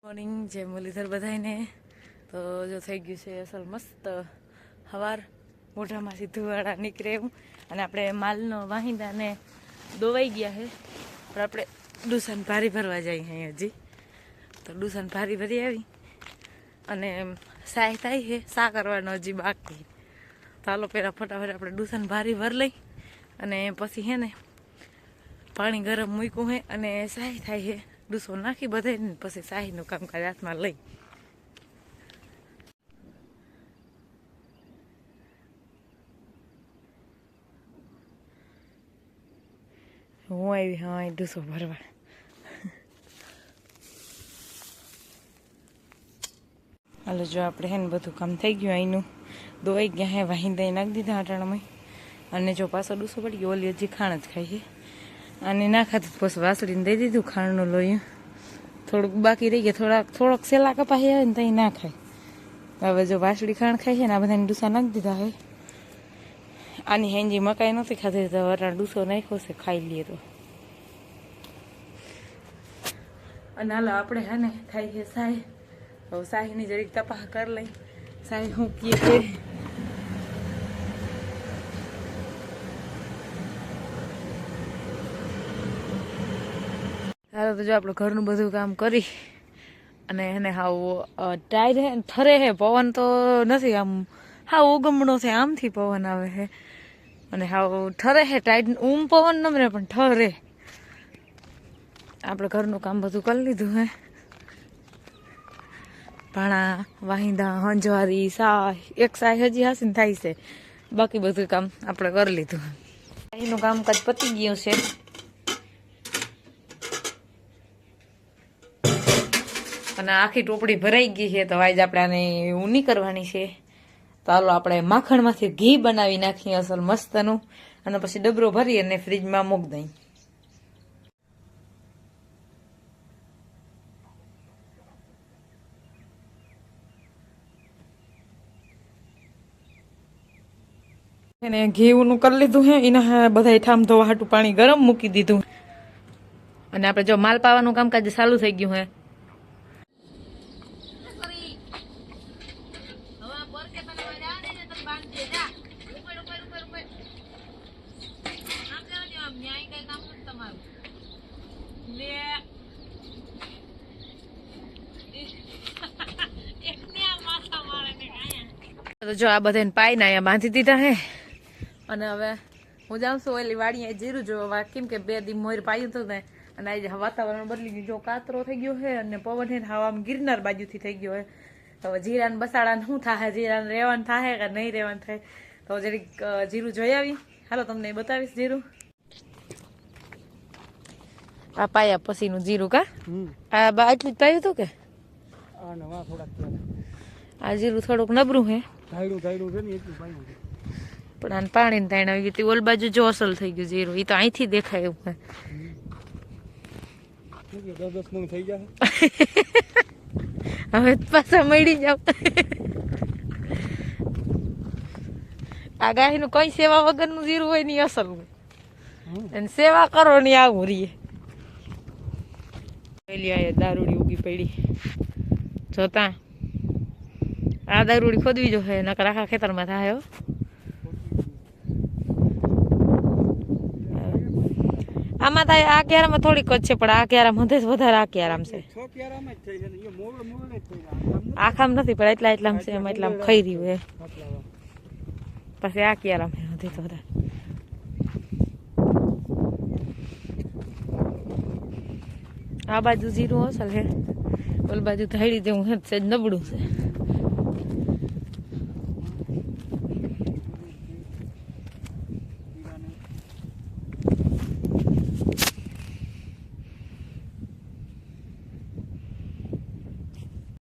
Morning જય મુરલીધર બધાને. તો જો થઈ ગયું છે અસલ મસ્ત હવાર, મોઢામાંથી ધુવાડા નીકળે એવું. અને આપણે માલનો વાહિંદાને દોવાઈ ગયા છે, પણ આપણે ડુસાન ભારી ભરવા જઈએ અહીં હજી. તો ડુસાન ભારી ભરી આવી અને સાય થાય છે, સા કરવાનો હજી બાકી. તો હાલો પહેલાં ફટાફટ આપણે ડુસાન ભારી ભર લઈ અને પછી હે ને પાણી ગરમ મૂક્યું હે અને સાય થાય છે. ડૂસો નાખી બધાય ને પછી શાહીનું કામકાજ હાથમાં લઈ. હું આવી હા ડૂસો ભરવા. હાલો જો આપણે હે ને બધું કામ થઈ ગયું, અહીંનું દોવાઈ ગયા હે, વાહિંદા નાખી દીધા આટાણામાં. અને જો પાછો ડૂસો પડી ગયો, ઓલી હજી ખાણ જ ખાઈ છે. અને ના ખાતું પછી વાસળીને દઈ દીધું ખાંડનું લોહી. થોડુંક બાકી રહી ગયા, થોડોક સેલા કપાઈ આવે ને તો ના ખાય. હવે જો વાસળી ખાંડ ખાય છે ને આ બધાને ડૂસા નાખી દીધા હોય. આની હેંજી મકાઈ નથી ખાધી તો વટાણ ડૂસો નાખ્યો છે, ખાઈ લઈએ તો. અને હાલો આપણે હે ને થાય છે સાહી. હવે સાહીની જરીક તપાસ કરી લઈ, સાહી શું કીએ છે. હાલો તો જો આપણું ઘરનું બધું કામ કરી અને એને હાવ ટાયર હે ઠરે હે, પવન તો નથી, આમ હાવ ઉગમણો છે, આમથી પવન આવે છે. અને હાવ ઠરે હે, ટાઈડ પવન નમરે પણ ઠરે. આપણે ઘરનું કામ બધું કરી લીધું હે. ભાણા વાહિંદા હંજવારી સાય, એક સાય હજી હાસીને થાય છે, બાકી બધું કામ આપણે કરી લીધું. અહીંનું કામકાજ પતી ગયું છે. અને આખી ટોપડી ભરાઈ ગઈ છે, તો આજ આપણે આને ઊની કરવાની છે. તો હાલો આપણે માખણમાંથી ઘી બનાવી નાખીએ અસલ મસ્તનું, અને પછી ડબરો ભરી અને ફ્રીજમાં મૂકી દઈ. એને ઘી ઊનું કરી લીધું હે, એના બધા ઠામ ધોવા હાટું પાણી ગરમ મૂકી દીધું. અને આપણે જો માલ પાવાનું કામકાજ ચાલુ થઈ ગયું હે. તો જો આ બધાને પાઈ ને અહીંયા બાંધી દીધા હે. અને હવે હું જાઉં છું ઓલી વાડીએ જીરું જોવા, કેમ કે 2 દી મોર પાયું હતું ને. અને આજે વાતાવરણ બદલી ગયું, જો કાતરો થઈ ગયો છે અને પવન હે હવા આમ ગિરનાર બાજુથી થઈ ગયો હે. તો જીરાને બસાડાને શું થાય, જીરાને રહેવાનું થાય કે નહીં રહેવાનું થાય. તો જરીક જીરું જોઈ આવી. હાલો તમને બતાવીશ જીરું. આ પાયા પછીનું જીરું કા આ આટલું જ પાયું હતું કે આ જીરું થોડુંક નબરું હે, પણ આને પાણીને તાણ આવી ગયું. ઓલ બાજુ જો અસલ થઈ ગયું જીરું, એ તો અહીંથી દેખાય એવું હે. હવે પાછા મળી જાવ. આ ગાયનું કઈ સેવા વગરનું જીરું હોય ની અસલ હોય, અને સેવા કરો ની આવું રીએ. દારૂડી ઉગી પડી જોતા, આ દારૂડી ખોદવી જો હે, નકર આખા ખેતરમાં થાય. આમાં થાય આ ક્યારામાં થોડીક જ છે, પણ આ ક્યારામાં વધારે આ ક્યારામ છે. આખામ નથી પણ એટલામ છે, એમાં એટલામ ખાઈ રહ્યું હે. પછી આ ક્યારામ નથી તો વધારે. આ બાજુ જીરું અસલ હે, ઓલ બાજુ ધાડી જેવું હે, સેજ નબળું છે.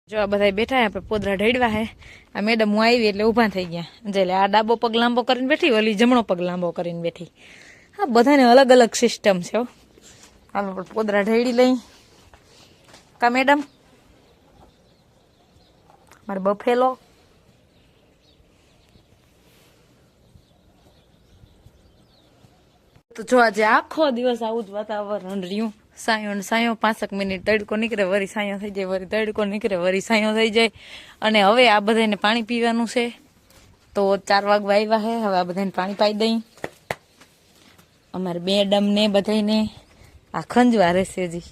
જો આ બધા બેઠા હે, આપણે પોદરા ઢેડવા હે. આ મેડમ હું આવી એટલે ઊભા થઈ ગયા. એટલે આ ડાબો પગ લાંબો કરીને બેઠી, ઓલી જમણો પગ લાંબો કરીને બેઠી. હા, બધાને અલગ અલગ સિસ્ટમ છે. હાલો પોદરા ઢેડી લઈ કા મેડમ. મારે બફેલો તો જો આજે આખો દિવસ આવું જ વાતાવરણ રહ્યું. સાયો ને સાયો 5 મિનિટ તડકો નીકળે, વરી સાયો થઈ જાય, વરી તડકો નીકળે, વરી સાયો થઈ જાય. અને હવે આ બધાને પાણી પીવાનું છે, તો 4 વાગવા આવ્યા છે. હવે આ બધાને પાણી પાઈ દઈ. અમારે મેડમ ને બધાને આ ખંજવા રહેશે. હજી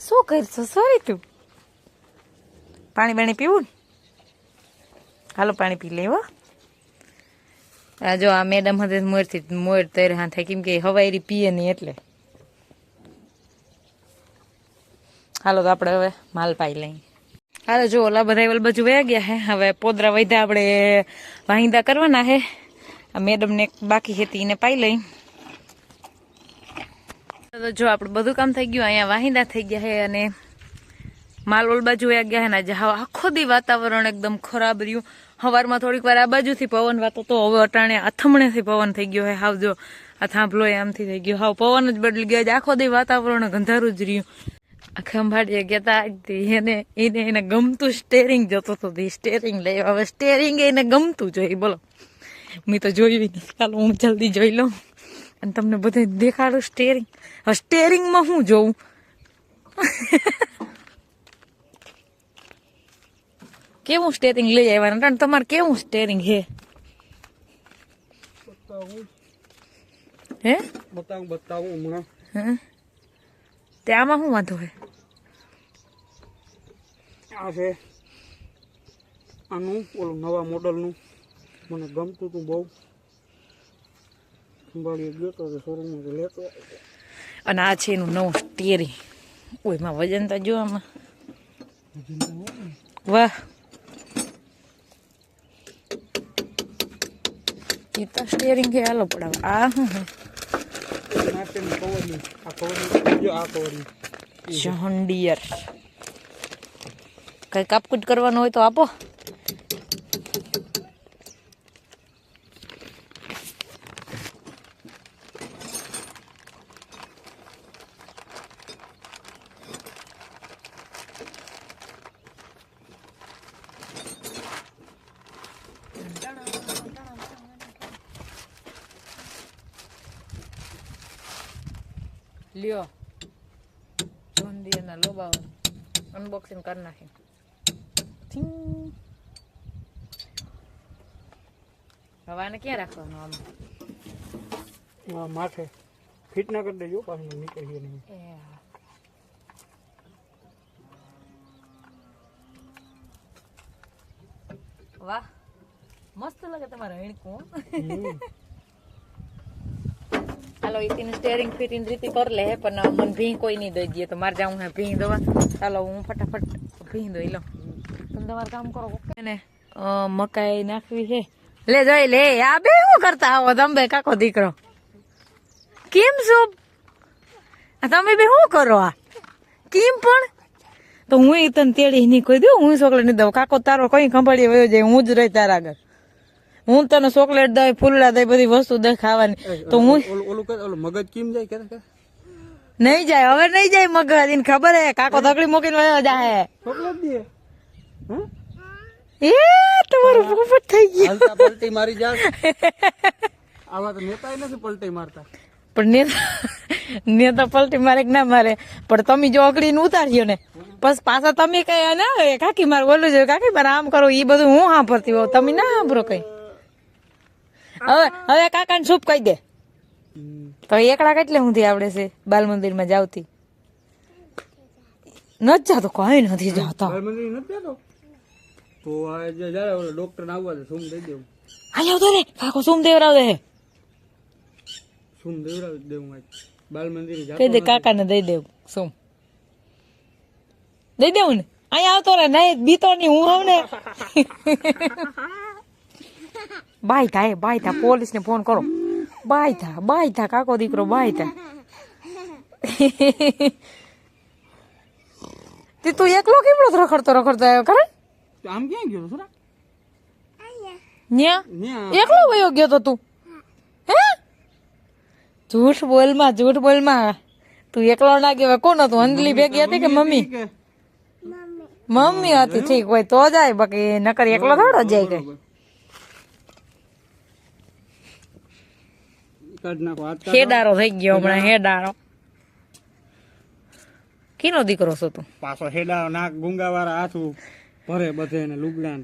શું કરશો સોરી? તું પાણી બાણી પીવું ને? હાલો પાણી પી લેવો. આ જો આ મેડમ હતી મોરથી મોર તૈર હા થાય, કેમ કે હવાયરી પીએ નહીં એટલે. હાલો તો આપણે હવે માલ પાઈ લઈએ. હાલો જો ઓલા બધા ઓલ બાજુ વયા ગયા હે. હવે પોદરા વૈધા આપણે વાહિંદા કરવાના હે. આ મેડમને બાકી હતી એને પાઈ લઈ. તો જો આપણું બધું કામ થઈ ગયું, અહીંયા વાહિંદા થઈ ગયા છે અને માલ ઓલ બાજુ વયા ગયા હે ને. આજે આખો દી વાતાવરણ એકદમ ખરાબ રહ્યું. સવારમાં થોડીક વાર આ બાજુથી પવન વાતો તો હવે અટાણે આથમણેથી પવન થઈ ગયો હે. હાવ જો આ થાંભલો આમથી થઈ ગયો, હાવ પવન જ બદલી ગયો. આખો દી વાતાવરણ ગંધારું જ રહ્યું. ખંભાળીએ ગયા હતા એને ગમતું સ્ટેરિંગ જતો હતો. સ્ટેરિંગ લઈ હવે સ્ટેરિંગ એને ગમતું જોઈએ. બોલો, મેં તો જોયું નહીં. ચાલો હું જલ્દી જોઈ લઉં અને તમને બધે દેખાડું સ્ટેરિંગ. હવે સ્ટેરિંગમાં હું જોઉં? કેવું સ્ટેરિંગ લઈ આવ્યા? તમારે કેવું સ્ટેરિંગ હે? હે બતાવું હમણાં. હે તે આમાં શું વાંધો હે? આ છે આનું ઓલું નવા મોડલનું, મને ગમતું હતું બહુ. સંભાળીએ ગયો તો શોરૂમમાં લેતો. અને આ છે એનું નવું સ્ટેરિંગ. ઓય એમાં વજન તો જો આમાં. વાહ, એ તો સ્ટેરિંગ છે. હાલો પડાવ. આ શું હે? જહોન્ડિયર. કઈ કાપકૂટ કરવાનું હોય તો આપો. લ્યો જોન્ડિયરના લોબા અનબોક્સિંગ કરી નાખી. હવે આને ક્યાં રાખવાનું? આમ માથે ફિટ ના કરી દેજો, પાછું નીકળીએ નહીં. વાહ, મસ્ત લાગે તમારે હેણકું. હાલો ઇતિનું સ્ટેરિંગ ફિટિંગ રીતે કર લે, પણ મને ભીં કોઈ નહીં દઈ દે તો મારે જાઉં હે ભીં દવા. ચાલો હું ફટાફટ ભીં દઈ લઉં. તમે તમારું કામ કરો. ઓકે ને મકાઈ નાખવી છે. લે જઈ લે. આ બે શું કરતા આવો તમે કાકો દીકરો? કેમ છો તમે બે? શું કરો આ? કેમ પણ? તો હું તને તેડી નહીં કોઈ દઉં. હું ચોકલેટ નહીં દઉં. કાકો તારો કઈ ખંભાળી વયો જાય, હું જ રહી તારા આગળ. હું તને ચોકલેટ દઈ, ફૂલડા દઈ, બધી વસ્તુ દઈ ખાવાની. તો હું ઓલું મગજ કેમ જાય કે નહીં જાય. હવે નહીં જાય મગજ. એને ખબર હે કાકો તકડી મૂકીને વયો જાય. ચોકલેટ દે. એ તમારું પોપટ થઈ ગયું. પલટી મારી જાય. આવા તો નેતા નથી પલટી મારતા. પણ નેતા પલટી મારે કે ના મારે, પણ તમે જો અકડીને ઉતાર્યો ને બસ પાછા તમે કઈ ના કાકી મારે બોલું છે, કાકી મારે આમ કરો, એ બધું હું સાંભળતી હોઉં, તમે ના સાંભળો કઈ. હવે કાકા ને સૂપ કહી દે તો એકડા કેટલે સુધી આવડે છે બાલ મંદિર માં જાવતી? નથી જાતો, કઈ નથી જાતો. તો ડોક્ટર ને આવવા દે, સૂમ દઈ દેવું. હા આવતો રે કાકો, સૂમ દેવરાવ દે. સૂમ દેવરાવ દેવું બાલ મંદિર કહી દે કાકા ને દઈ દેવું સૂમ. દઈ દેવું ને અહીંયા આવતો રે. નહીં બીતો ની હું આવ ને. બાય થા પોલીસ ને ફોન કરો. બાય થા કાકો દીકરો બાય થા. તું એકલો કેમડો રખડતો આવ્યો કરે? આમ ક્યાં ગયો છો? એકલો વયો ગયો તો તું? હે જૂઠ બોલમાં તું એકલો ના ગયો. કોણ હતું? અંજલી ભેગી હતી કે મમ્મી? મમ્મી હતી. ઠીક હોય તો જાય, બાકી નકર એકલો થોડો જાય કઈ. હેડારો થઈ ગયો હમણાં. હેડારો કીનો દીકરો છો તું? પાછો હેડા નાક ગુંગા વાળા હાથું ભરે બધે ને લુગડા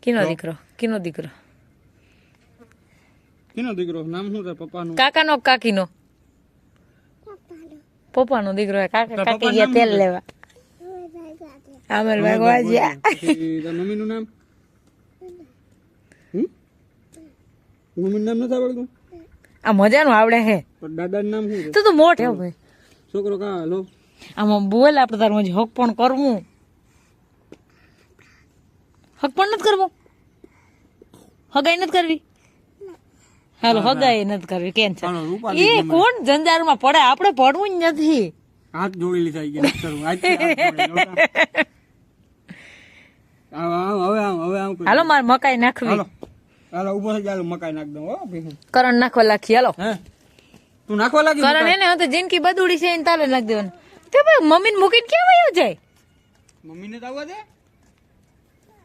કીનો દીકરો? કીનો દીકરો? કેનો દીકરો? નામ શું છે પપ્પાનું? કાકાનો કે કાકીનો? પપ્પાનો દીકરો હે. કાકા કાકી ગયા તેલ લેવા. અમલભાઈ ગવાજ્યા. પછી તારા મમ્મીનું નામ? મમ્મીનું નામ નથી આવડતું? આ મજાનું આવડે હે. પણ દાદાનું નામ શું છે? તું તો મોટો ભાઈ. છોકરો કા લો આમાં બોલ આપણે તારું હજી હક પણ કરવું. હક પણ નથી કરવું? હગાઈ નથી કરવી? હાલો હગાઈ નથી કરવી. કેમ છે? હાલો, રૂપાલી એ કોણ જંજારમાં પડે? આપણે પડવું જ નથી. હાથ જોડી લીધા ગયા અક્ષર આજથી હાથ જોડી લીધા. હવે આવ હાલો મારે મકાઈ નાખવી. હાલો હાલો ઉભો થઈ જા, હાલો મકાઈ નાખ દઉં. હો ભીખું. કરણ નાખવા લાખી. હાલો હે તું નાખવા લાગી કરણ એને હવે તો જિંદગી બદુડી છે એને તાલે નાખ દેવાનું. તે ભાઈ મમ્મીને મૂકીને ક્યાં વયો જાય? મમ્મીને તો આવવા દે.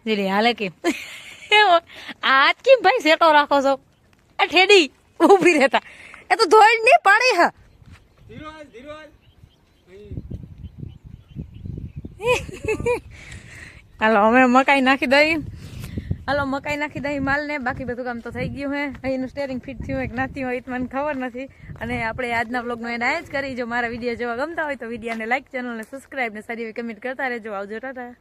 જીલી હાલે કેમ? આજ કેમ ભાઈ સેટો રાખો છો? આ ઠેડી ઊભી રહેતા એ તો ધોઈ નહીં પાડી હા. ધીરો હાલ. હાલો અમે મકાઈ નાખી દઈ. હાલો મકાઈ નાખી દઈ માલ ને. બાકી બધું કામ તો થઈ ગયું હે. અહીંનું સ્ટેરિંગ ફિટ થયું હોય કે નથી હોય એ મને ખબર નથી. અને આપણે આજના વ્લોગનો એન્ડ આ જ કરી. જો મારા વિડીયો જોવા ગમતા હોય તો વિડીયોને લાઈક, ચેનલને સબસ્ક્રાઈબ ને સારી એવી કમેન્ટ કરતા રહેજો. આવજો, ટાટા.